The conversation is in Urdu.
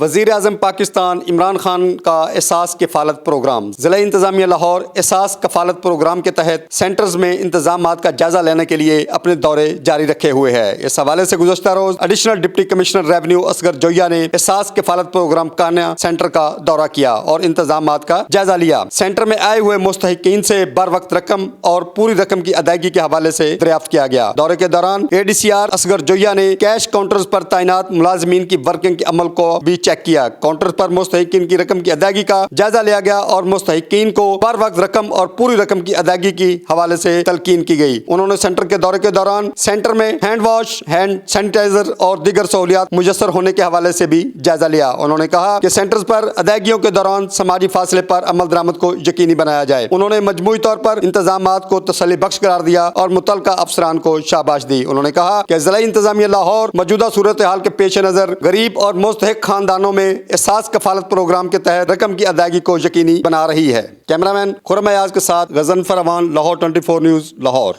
وزیر اعظم پاکستان عمران خان کا احساس کفالت پروگرام۔ ضلع انتظامیہ لاہور احساس کفالت پروگرام کے تحت سینٹرز میں انتظامات کا جائزہ لینے کے لیے اپنے دورے جاری رکھے ہوئے ہے۔ اس حوالے سے گزشتہ روز additional deputy commissioner revenue Asghar Joya نے احساس کفالت پروگرام کانیا سینٹر کا دورہ کیا اور انتظامات کا جائزہ لیا۔ سینٹر میں آئے ہوئے مستحقین سے بر وقت رقم اور پوری رقم کی ادائیگی کے حوالے سے دریافت کیا گیا۔ دورے کے دوران ADCR اصغر جویہ نے کیش کاؤنٹرز پر تعینات ملازمین کی ورکنگ کے عمل کو بھی چیک کیا۔ کاؤنٹر پر مستحقین کی رقم کی ادائیگی کا جائزہ لیا گیا اور مستحقین کو بر وقت رقم اور پوری رقم کی ادائیگی کی حوالے سے تلقین کی گئی۔ انہوں نے سینٹر کے دورے کے دوران سینٹر میں ہینڈ واش، ہینڈ سینیٹائزر اور دیگر سہولیات میسر ہونے کے حوالے سے بھی جائزہ لیا۔ انہوں نے کہا کہ سینٹرز پر ادائیگیوں کے دوران سماجی فاصلے پر عمل درآمد کو یقینی بنایا جائے۔ انہوں نے مجموعی طور پر انتظامات کو تسلی بخش قرار دیا اور متعلقہ افسران کو شاباش دی۔ انہوں نے کہا کہ ضلع انتظامیہ لاہور موجودہ صورتحال کے پیش نظر غریب اور مستحق خاندانوں میں احساس کفالت پروگرام کے تحت رقم کی ادائیگی کو یقینی بنا رہی ہے۔ کیمرہ مین خرم ایاز کے ساتھ غضنفر اوان، لاہور 24 نیوز، لاہور۔